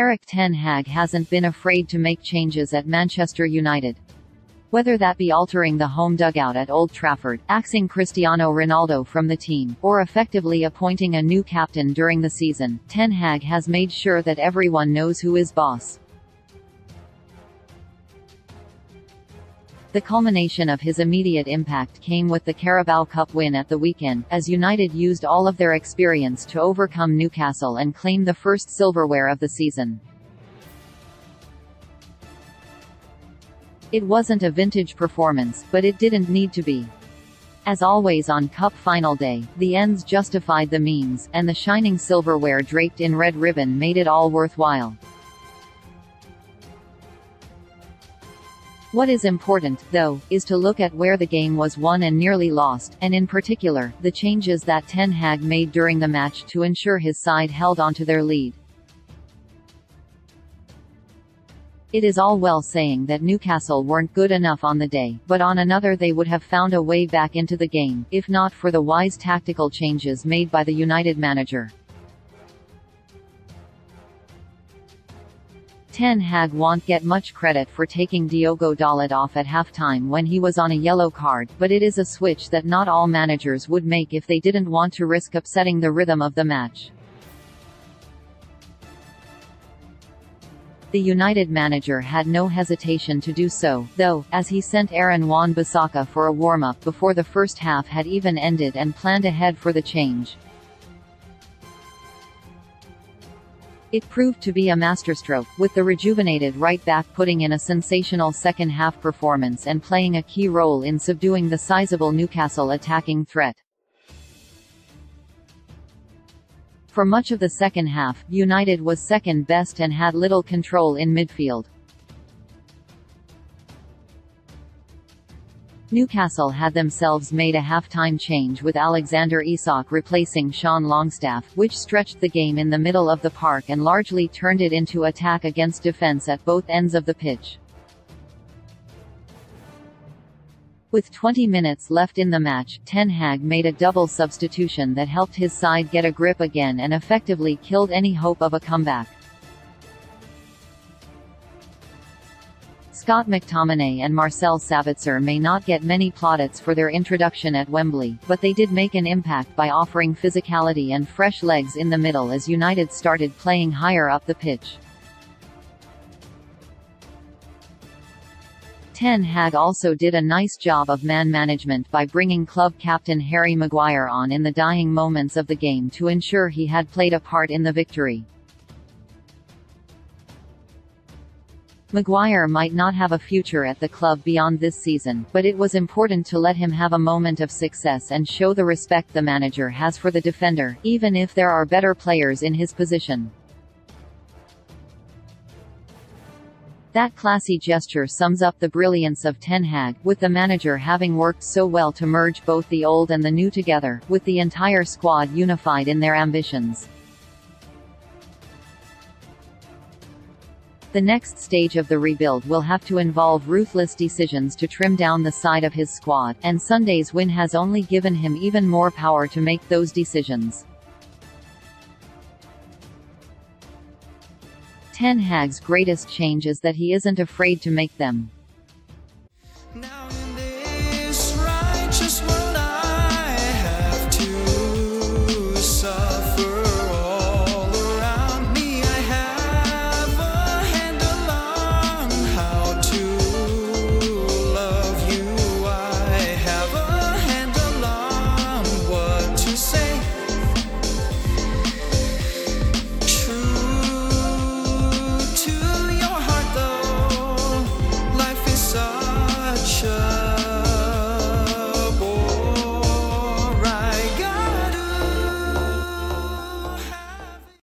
Erik ten Hag hasn't been afraid to make changes at Manchester United. Whether that be altering the home dugout at Old Trafford, axing Cristiano Ronaldo from the team, or effectively appointing a new captain during the season, Ten Hag has made sure that everyone knows who is boss. The culmination of his immediate impact came with the Carabao Cup win at the weekend, as United used all of their experience to overcome Newcastle and claim the first silverware of the season. It wasn't a vintage performance, but it didn't need to be. As always on Cup final day, the ends justified the means, and the shining silverware draped in red ribbon made it all worthwhile. What is important, though, is to look at where the game was won and nearly lost, and in particular, the changes that Ten Hag made during the match to ensure his side held onto their lead. It is all well saying that Newcastle weren't good enough on the day, but on another they would have found a way back into the game, if not for the wise tactical changes made by the United manager. Ten Hag won't get much credit for taking Diogo Dalot off at half-time when he was on a yellow card, but it is a switch that not all managers would make if they didn't want to risk upsetting the rhythm of the match. The United manager had no hesitation to do so, though, as he sent Aaron Wan-Bissaka for a warm-up before the first half had even ended and planned ahead for the change. It proved to be a masterstroke, with the rejuvenated right-back putting in a sensational second-half performance and playing a key role in subduing the sizable Newcastle attacking threat. For much of the second half, United was second best and had little control in midfield. Newcastle had themselves made a half-time change with Alexander Isak replacing Sean Longstaff, which stretched the game in the middle of the park and largely turned it into attack against defence at both ends of the pitch. With 20 minutes left in the match, Ten Hag made a double substitution that helped his side get a grip again and effectively killed any hope of a comeback. Scott McTominay and Marcel Sabitzer may not get many plaudits for their introduction at Wembley, but they did make an impact by offering physicality and fresh legs in the middle as United started playing higher up the pitch. Ten Hag also did a nice job of man management by bringing club captain Harry Maguire on in the dying moments of the game to ensure he had played a part in the victory. Maguire might not have a future at the club beyond this season, but it was important to let him have a moment of success and show the respect the manager has for the defender, even if there are better players in his position. That classy gesture sums up the brilliance of Ten Hag, with the manager having worked so well to merge both the old and the new together, with the entire squad unified in their ambitions. The next stage of the rebuild will have to involve ruthless decisions to trim down the side of his squad, and Sunday's win has only given him even more power to make those decisions. Ten Hag's greatest change is that he isn't afraid to make them.